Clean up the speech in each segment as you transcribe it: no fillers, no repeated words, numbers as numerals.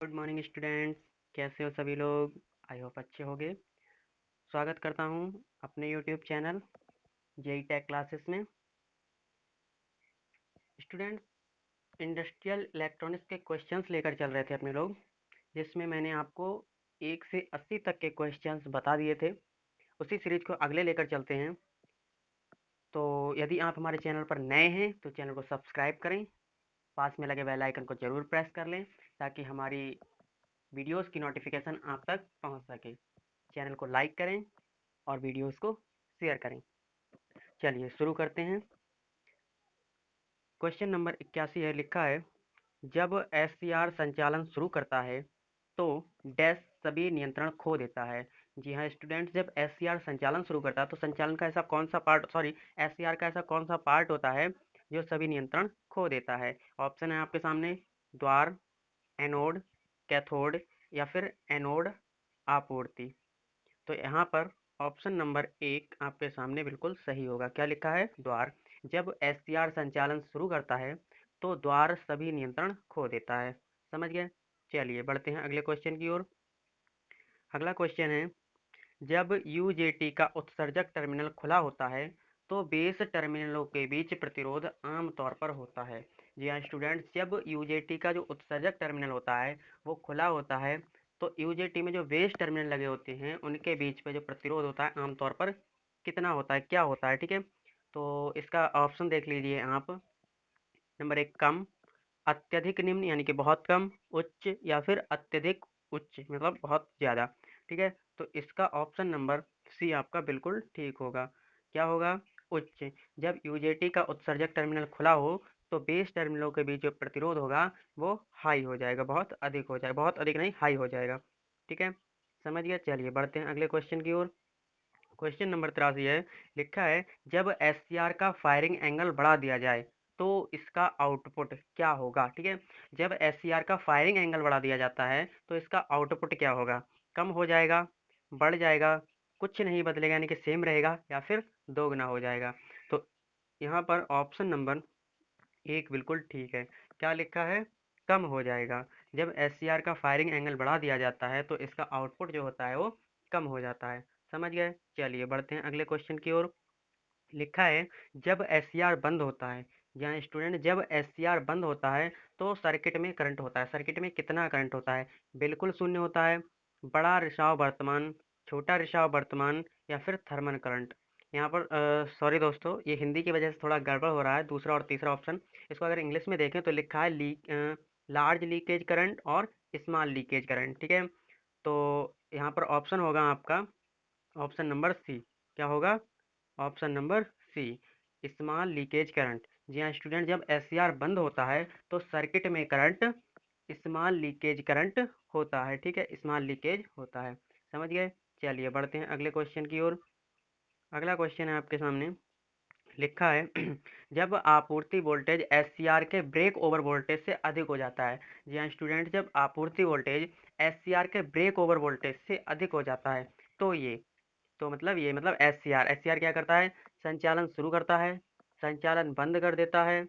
Good morning students. कैसे हो सभी लोग? आई होप अच्छे होंगे। स्वागत करता हूँ अपने YouTube channel JE Tech Classes में। स्टूडेंट्स, इंडस्ट्रियल इलेक्ट्रॉनिक्स के क्वेश्चंस लेकर चल रहे थे अपने लोग, जिसमें मैंने आपको 1 से 80 तक के क्वेश्चंस बता दिए थे। उसी सीरीज को अगले लेकर चलते हैं। तो यदि आप हमारे चैनल पर नए हैं तो चैनल को सब्सक्राइब करें, पास में लगे बेल आइकन को ज़रूर प्रेस कर लें ताकि हमारी वीडियोस की नोटिफिकेशन आप तक पहुंच सके। चैनल को लाइक करें और वीडियोस को शेयर करें। चलिए शुरू करते हैं। क्वेश्चन नंबर 81 है, लिखा है जब एससीआर संचालन शुरू करता है तो डैश सभी नियंत्रण खो देता है। जी हाँ स्टूडेंट्स, जब एससीआर संचालन शुरू करता है तो संचालन का ऐसा कौन सा पार्ट एससीआर का ऐसा कौन सा पार्ट होता है जो सभी नियंत्रण खो देता है? ऑप्शन है आपके सामने, द्वार, एनोड, कैथोड या फिर एनोड आपूर्ति। तो यहाँ पर ऑप्शन नंबर 1 आपके सामने बिल्कुल सही होगा। क्या लिखा है? द्वार। जब एससीआर संचालन शुरू करता है तो द्वार सभी नियंत्रण खो देता है। समझ गए? चलिए बढ़ते हैं अगले क्वेश्चन की ओर। अगला क्वेश्चन है, जब यूजेटी का उत्सर्जक टर्मिनल खुला होता है तो बेस टर्मिनलों के बीच प्रतिरोध आमतौर पर होता है। जी हाँ स्टूडेंट्स, जब यूजेटी का जो उत्सर्जक टर्मिनल होता है वो खुला होता है तो यूजेटी में जो बेस टर्मिनल लगे होते हैं उनके बीच में जो प्रतिरोध होता है आमतौर पर कितना होता है, क्या होता है? ठीक है, तो इसका ऑप्शन देख लीजिए आप। नंबर 1 कम, अत्यधिक निम्न यानी कि बहुत कम, उच्च या फिर अत्यधिक उच्च मतलब बहुत ज़्यादा। ठीक है, तो इसका ऑप्शन नंबर सी आपका बिल्कुल ठीक होगा। क्या होगा? उच्च। जब यूजेटी का उत्सर्जक टर्मिनल खुला हो तो बेस टर्मिनलों के बीच जो प्रतिरोध होगा वो हाई हो जाएगा, बहुत अधिक हो जाएगा, बहुत अधिक नहीं हाई हो जाएगा। ठीक है, समझ गया। चलिए बढ़ते हैं अगले क्वेश्चन की ओर। क्वेश्चन नंबर 83 है, लिखा है जब एससीआर का फायरिंग एंगल बढ़ा दिया जाए तो इसका आउटपुट क्या होगा? ठीक है, जब एससीआर का फायरिंग एंगल बढ़ा दिया जाता है तो इसका आउटपुट क्या होगा? कम हो जाएगा, बढ़ जाएगा, कुछ नहीं बदलेगा यानी कि सेम रहेगा या फिर दोगुना हो जाएगा? तो यहाँ पर ऑप्शन नंबर 1 बिल्कुल ठीक है। क्या लिखा है? कम हो जाएगा। जब एससीआर का फायरिंग एंगल बढ़ा दिया जाता है तो इसका आउटपुट जो होता है वो कम हो जाता है। समझ गए? चलिए बढ़ते हैं अगले क्वेश्चन की ओर। लिखा है जब एससीआर बंद होता है, जहाँ स्टूडेंट जब एससीआर बंद होता है तो सर्किट में करंट होता है। सर्किट में कितना करंट होता है? बिल्कुल शून्य होता है, बड़ा रिसाव वर्तमान, छोटा रिसाव वर्तमान या फिर थर्मल करंट। यहाँ पर सॉरी दोस्तों, ये हिंदी की वजह से थोड़ा गड़बड़ हो रहा है। दूसरा और तीसरा ऑप्शन, इसको अगर इंग्लिश में देखें तो लिखा है लार्ज लीकेज करंट और स्मॉल लीकेज करंट। ठीक है, तो यहाँ पर ऑप्शन होगा आपका ऑप्शन नंबर सी। क्या होगा? Option number C, small leakage current. जी हाँ स्टूडेंट, जब एससीआर बंद होता है तो सर्किट में करंट स्मॉल लीकेज करंट होता है। ठीक है, स्मॉल लीकेज होता है। समझ गए? चलिए बढ़ते हैं अगले क्वेश्चन की ओर। अगला क्वेश्चन है आपके सामने, लिखा है जब आपूर्ति वोल्टेज एससीआर के ब्रेक ओवर वोल्टेज से अधिक हो जाता है। जी हाँ स्टूडेंट, जब आपूर्ति वोल्टेज एससीआर के ब्रेक ओवर वोल्टेज से अधिक हो जाता है तो ये मतलब एससीआर एससीआर क्या करता है? संचालन शुरू करता है, संचालन बंद कर देता है,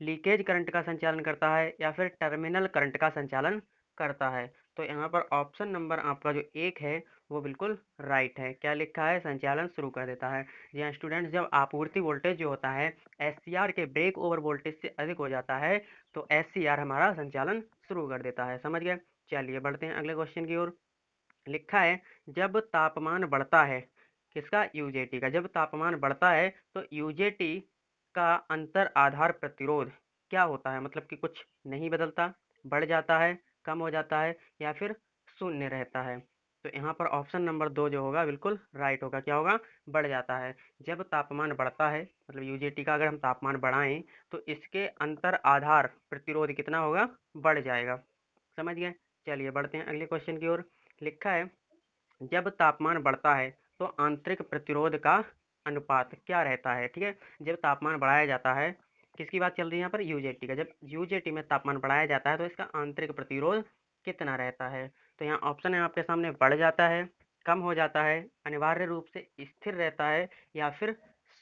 लीकेज करंट का संचालन करता है या फिर टर्मिनल करंट का संचालन करता है। तो यहाँ पर ऑप्शन नंबर आपका जो 1 है वो बिल्कुल राइट है। क्या लिखा है? संचालन शुरू कर देता है। जी हाँ स्टूडेंट्स, जब आपूर्ति वोल्टेज जो होता है एससीआर के ब्रेक ओवर वोल्टेज से अधिक हो जाता है तो एससीआर हमारा संचालन शुरू कर देता है। समझ गए? चलिए बढ़ते हैं अगले क्वेश्चन की ओर। लिखा है जब तापमान बढ़ता है, किसका? यूजेटी का। जब तापमान बढ़ता है तो यूजेटी का अंतर आधार प्रतिरोध क्या होता है? मतलब कि कुछ नहीं बदलता, बढ़ जाता है, कम हो जाता है या फिर शून्य रहता है? तो यहाँ पर ऑप्शन नंबर 2 जो होगा बिल्कुल राइट होगा। क्या होगा? बढ़ जाता है। जब तापमान बढ़ता है मतलब यूजेटी का अगर हम तापमान बढ़ाएं तो इसके अंतर आधार प्रतिरोध कितना होगा? बढ़ जाएगा। समझ गए? चलिए बढ़ते हैं अगले क्वेश्चन की ओर। लिखा है जब तापमान बढ़ता है तो आंतरिक प्रतिरोध का अनुपात क्या रहता है? ठीक है, जब तापमान बढ़ाया जाता है, किसकी बात चल रही है यहाँ पर? यूजेटी का। जब यूजेटी में तापमान बढ़ाया जाता है तो इसका आंतरिक प्रतिरोध कितना रहता है? तो यहाँ ऑप्शन है आपके सामने, बढ़ जाता है, कम हो जाता है, अनिवार्य रूप से स्थिर रहता है या फिर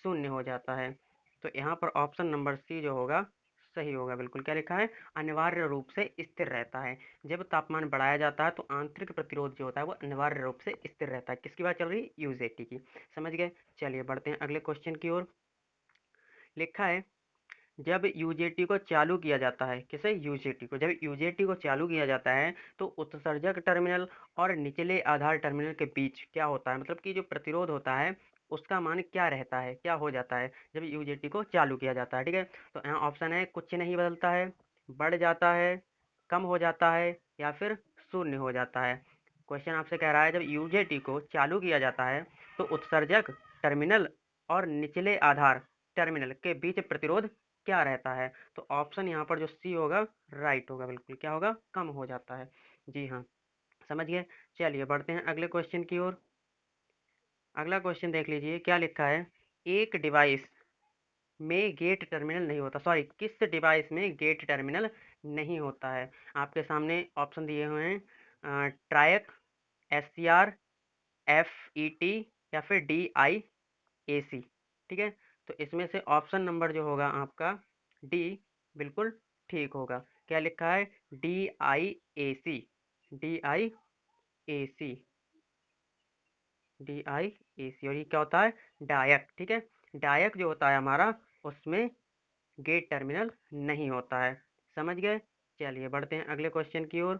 शून्य हो जाता है। तो यहाँ पर ऑप्शन नंबर सी जो होगा सही होगा बिल्कुल। क्या लिखा है? अनिवार्य रूप से स्थिर रहता है। जब तापमान बढ़ाया जाता है तो आंतरिक प्रतिरोध जो होता है वो अनिवार्य रूप से स्थिर रहता है। किसकी बात चल रही है? यूजेटी की। समझ गए? चलिए बढ़ते हैं अगले क्वेश्चन की ओर। लिखा है जब यूजेटी को चालू किया जाता है, किसे? यूजेटी को। जब यूजेटी को चालू किया जाता है तो उत्सर्जक टर्मिनल और निचले आधार टर्मिनल के बीच क्या होता है, मतलब कि जो प्रतिरोध होता है उसका मान क्या रहता है, क्या हो जाता है जब यूजेटी को चालू किया जाता है? ठीक है, तो यहाँ ऑप्शन है कुछ नहीं बदलता है, बढ़ जाता है, कम हो जाता है, या फिर शून्य हो जाता है। क्वेश्चन आपसे कह रहा है जब यूजेटी को चालू किया जाता है तो उत्सर्जक टर्मिनल और निचले आधार टर्मिनल के बीच प्रतिरोध क्या रहता है? तो ऑप्शन यहाँ पर जो सी होगा राइट होगा बिल्कुल। क्या होगा? कम हो जाता है। जी हाँ, समझ गए। चलिए बढ़ते हैं अगले क्वेश्चन की ओर। अगला क्वेश्चन देख लीजिए क्या लिखा है। एक डिवाइस में गेट टर्मिनल नहीं होता, सॉरी किस डिवाइस में गेट टर्मिनल नहीं होता है? आपके सामने ऑप्शन दिए हुए हैं, triac, S C R, F E T, या फिर डी आई ए सी। ठीक है, तो इसमें से ऑप्शन नंबर जो होगा आपका डी बिल्कुल ठीक होगा। क्या लिखा है? D I A C, D I A C, D I A C. और ये क्या होता है? डायक। ठीक है, डायक जो होता है हमारा उसमें गेट टर्मिनल नहीं होता है। समझ गए? चलिए बढ़ते हैं अगले क्वेश्चन की ओर।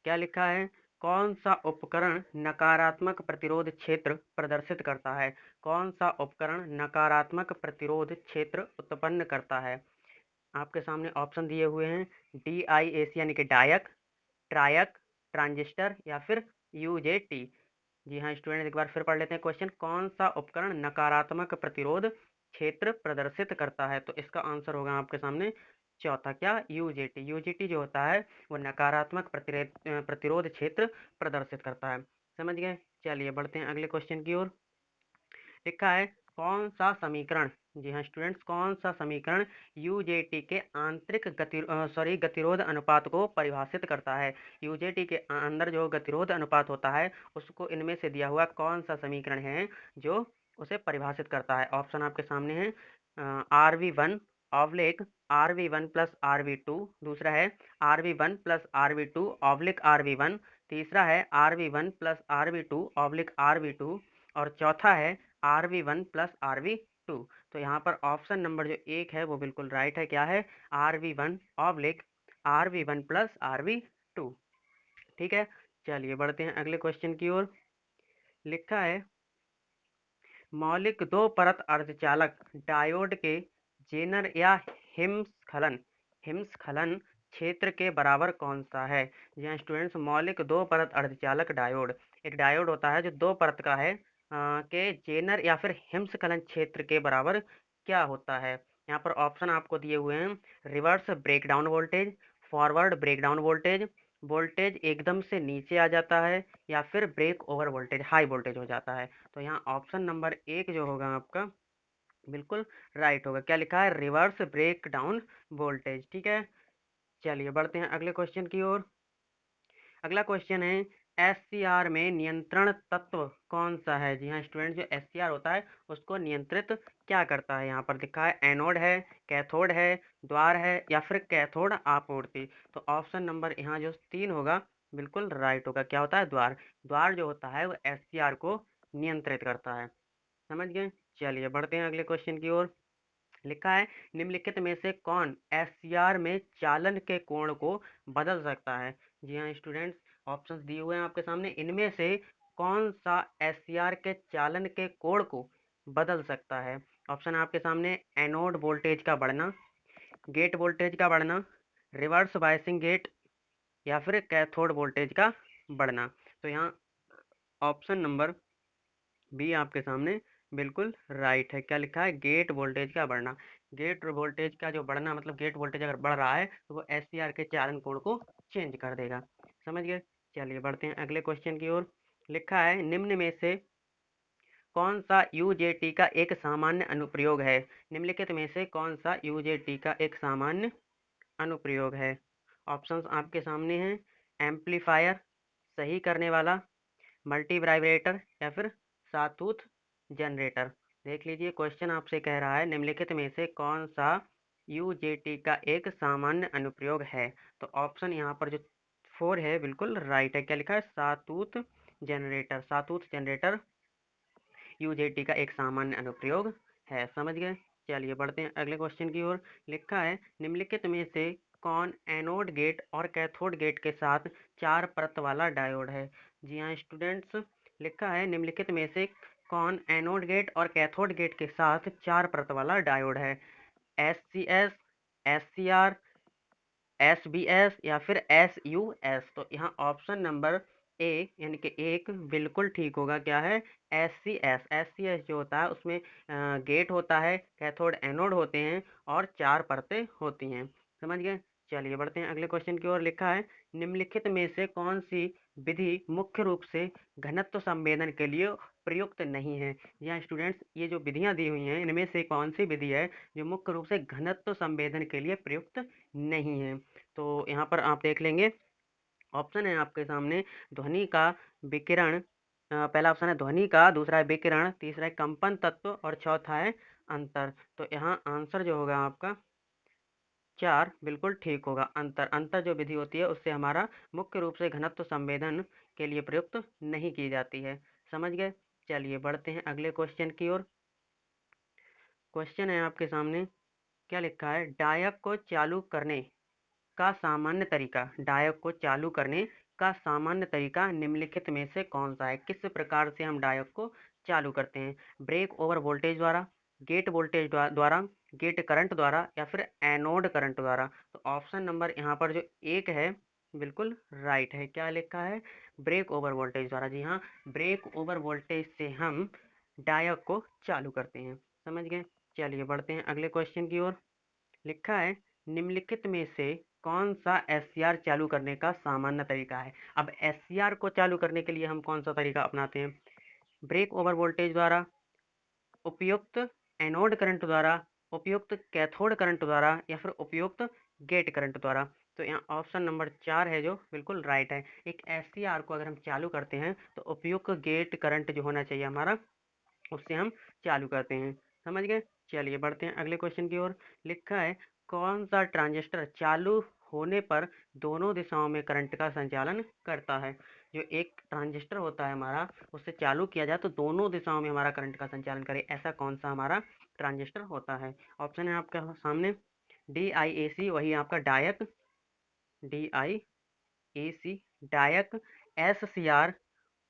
क्या लिखा है? कौन सा उपकरण नकारात्मक प्रतिरोध क्षेत्र प्रदर्शित करता है? कौन सा उपकरण नकारात्मक प्रतिरोध क्षेत्र उत्पन्न करता है? आपके सामने ऑप्शन दिए हुए हैं, डी आई ए सी यानी कि डायक, ट्रायक, ट्रांजिस्टर, या फिर यूजेटी। जी हाँ स्टूडेंट, एक बार फिर पढ़ लेते हैं क्वेश्चन। कौन सा उपकरण नकारात्मक प्रतिरोध क्षेत्र प्रदर्शित करता है? तो इसका आंसर होगा आपके सामने चौथा, क्या? यूजेटी। यूजेटी जो होता है वो नकारात्मक प्रतिरोध क्षेत्र प्रदर्शित करता है। समझ गए? चलिए बढ़ते हैं अगले क्वेश्चन की ओर। लिखा है कौन सा समीकरण, जी हाँ स्टूडेंट्स, कौन सा समीकरण यूजेटी के आंतरिक गतिरोध अनुपात को परिभाषित करता है? यूजेटी के अंदर जो गतिरोध अनुपात होता है उसको इनमें से दिया हुआ कौन सा समीकरण है जो उसे परिभाषित करता है? ऑप्शन आपके सामने है, RV1 oblique RV1 plus RV2, दूसरा है RV1 plus RV2 oblique RV1, तीसरा है RV1 plus RV2 oblique RV2, और चौथा है RV1 प्लस RV2। तो यहाँ पर ऑप्शन नंबर जो एक है वो बिल्कुल राइट है। क्या है? RV1 oblique RV1 plus RV2। ठीक है, चलिए बढ़ते हैं अगले क्वेश्चन की ओर। लिखा है मौलिक दो परत अर्धचालक डायोड के जेनर या हिमस्खलन हिमस्खलन क्षेत्र के बराबर कौन सा है? जी हाँ स्टूडेंट्स, मौलिक दो परत अर्धचालक डायोड, एक डायोड होता है जो दो परत का है, के जेनर या फिर हिमस्खलन क्षेत्र के बराबर क्या होता है? यहाँ पर ऑप्शन आपको दिए हुए हैं, reverse breakdown voltage, forward breakdown voltage, voltage एकदम से नीचे आ जाता है, या फिर break over voltage, high voltage हो जाता है। तो यहाँ ऑप्शन नंबर एक जो होगा आपका बिल्कुल राइट होगा। क्या लिखा है? Reverse break down voltage. ठीक है, चलिए बढ़ते हैं अगले क्वेश्चन की ओर। अगला क्वेश्चन है एससीआर में नियंत्रण तत्व कौन सा है? जी हाँ स्टूडेंट, जो एससीआर होता है उसको नियंत्रित क्या करता है? यहाँ पर लिखा है एनोड है, कैथोड है, द्वार है, या फिर कैथोड आपूर्ति। तो ऑप्शन नंबर यहाँ जो तीन होगा बिल्कुल राइट होगा। क्या होता है? द्वार। द्वार जो होता है वो एससीआर को नियंत्रित करता है। समझ गए? चलिए बढ़ते हैं अगले क्वेश्चन की ओर। लिखा है निम्नलिखित में से कौन एससीआर में चालन के कोण को बदल सकता है? जी हाँ स्टूडेंट्स, ऑप्शंस दिए हुए हैं आपके सामने, इनमें से कौन सा एससीआर के चालन के कोण को बदल सकता है? ऑप्शन आपके सामने, एनोड वोल्टेज का बढ़ना, गेट वोल्टेज का बढ़ना, रिवर्स बायसिंग गेट, या फिर कैथोड वोल्टेज का बढ़ना। तो यहाँ ऑप्शन नंबर बी आपके सामने बिल्कुल राइट है। क्या लिखा है? गेट वोल्टेज का बढ़ना। गेट वोल्टेज का जो बढ़ना, मतलब गेट वोल्टेज अगर बढ़ रहा है तो वो एससीआर के चालन कोण को चेंज कर देगा। समझ गए? चलिए बढ़ते हैं अगले क्वेश्चन की ओर। लिखा है निम्न में से कौन सा यूजेटी का एक सामान्य अनुप्रयोग है? निम्नलिखित में से कौन सा यूजेटी का एक सामान्य अनुप्रयोग है? ऑप्शंस आपके सामने हैं, एम्पलीफायर, सही करने वाला, मल्टी वाइब्रेटर, या फिर सातूथ जनरेटर। देख लीजिए क्वेश्चन आपसे कह रहा है निम्नलिखित में से कौन सा यूजेटी का एक सामान्य अनुप्रयोग है। तो ऑप्शन यहाँ पर जो 4 है बिल्कुल राइट है। क्या लिखा है? सातूत जनरेटर। सातूत जनरेटर यूजेटी का एक सामान्य अनुप्रयोग है। समझ गए? चलिए बढ़ते हैं अगले क्वेश्चन की ओर। लिखा है निम्नलिखित में से कौन एनोड गेट और कैथोड गेट के साथ 4 परत वाला डायोड है? जी हाँ स्टूडेंट्स, लिखा है निम्नलिखित में से कौन एनोड गेट और कैथोड गेट के साथ 4 परत वाला डायोड है? SCS, SCR, SBS या फिर SUS। तो यहाँ ऑप्शन नंबर ए यानी कि एक बिल्कुल ठीक होगा। क्या है? SCS। SCS जो होता है उसमें गेट होता है, कैथोड एनोड होते हैं और 4 परतें होती हैं। समझ गए? चलिए बढ़ते हैं अगले क्वेश्चन की ओर। लिखा है निम्नलिखित में से कौन सी विधि मुख्य रूप से घनत्व संवेदन के लिए प्रयुक्त नहीं है? यहाँ स्टूडेंट्स ये जो विधियाँ दी हुई हैं इनमें से कौन सी विधि है जो मुख्य रूप से घनत्व संवेदन के लिए प्रयुक्त नहीं है? तो यहाँ पर आप देख लेंगे, ऑप्शन है आपके सामने ध्वनि का विकिरण। पहला ऑप्शन है ध्वनि का, दूसरा है विकिरण, तीसरा है कंपन तत्व और चौथा है अंतर। तो यहाँ आंसर जो होगा आपका 4 बिल्कुल ठीक होगा। अंतर। अंतर जो विधि होती है उससे हमारा मुख्य रूप से घनत्व संवेदन के लिए प्रयुक्त नहीं की जाती है। समझ गए? चलिए बढ़ते हैं अगले क्वेश्चन की ओर। क्वेश्चन है आपके सामने, क्या लिखा है? डायक को चालू करने का सामान्य तरीका। डायोड को चालू करने का सामान्य तरीका निम्नलिखित में से कौन सा है? किस प्रकार से हम डायोड को चालू करते हैं? ब्रेक ओवर वोल्टेज द्वारा, गेट वोल्टेज द्वारा, गेट करंट द्वारा या फिर एनोड करंट द्वारा? तो ऑप्शन नंबर यहाँ पर जो एक है बिल्कुल राइट है। क्या लिखा है? ब्रेक ओवर वोल्टेज द्वारा। जी हाँ, ब्रेक ओवर वोल्टेज से हम डायोड को चालू करते हैं। समझ गए? चलिए बढ़ते हैं अगले क्वेश्चन की ओर। लिखा है निम्नलिखित में से कौन सा एससीआर चालू करने का सामान्य तरीका है? अब एससीआर को चालू करने के लिए हम कौन सा तरीका अपनाते हैं? ब्रेक ओवर वोल्टेज द्वारा, उपयुक्त एनोड करंट द्वारा, उपयुक्त कैथोड करंट द्वारा या फिर उपयुक्त गेट करंट द्वारा? तो यहाँ ऑप्शन नंबर 4 है जो बिल्कुल राइट है। एक एससीआर को अगर हम चालू करते हैं तो उपयुक्त गेट करंट जो होना चाहिए हमारा, उससे हम चालू करते हैं। समझ गए? चलिए बढ़ते हैं अगले क्वेश्चन की ओर। लिखा है कौन सा ट्रांजिस्टर चालू होने पर दोनों दिशाओं में करंट का संचालन करता है? जो एक ट्रांजिस्टर होता है हमारा, उससे चालू किया जाए तो दोनों दिशाओं में हमारा करंट का संचालन करे, ऐसा कौन सा हमारा ट्रांजिस्टर होता है? ऑप्शन है आपके सामने DIAC, वही आपका डायक, DIAC डायक, SCR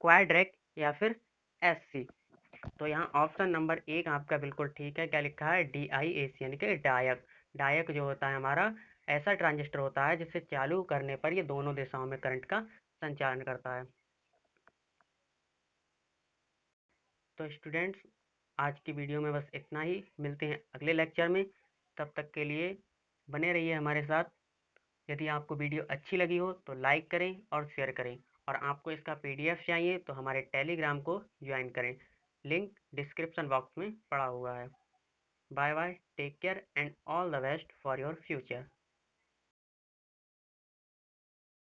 क्वाड्रेक या फिर SC। तो यहाँ ऑप्शन नंबर एक आपका बिल्कुल ठीक है। क्या लिखा है? DIAC यानी कि डायक। डायक जो होता है हमारा ऐसा ट्रांजिस्टर होता है जिसे चालू करने पर ये दोनों दिशाओं में करंट का संचालन करता है। तो स्टूडेंट्स, आज की वीडियो में बस इतना ही। मिलते हैं अगले लेक्चर में। तब तक के लिए बने रहिए हमारे साथ। यदि आपको वीडियो अच्छी लगी हो तो लाइक करें और शेयर करें, और आपको इसका PDF चाहिए तो हमारे टेलीग्राम को ज्वाइन करें। लिंक डिस्क्रिप्शन बॉक्स में पड़ा हुआ है। Bye bye, take care and all the best for your future.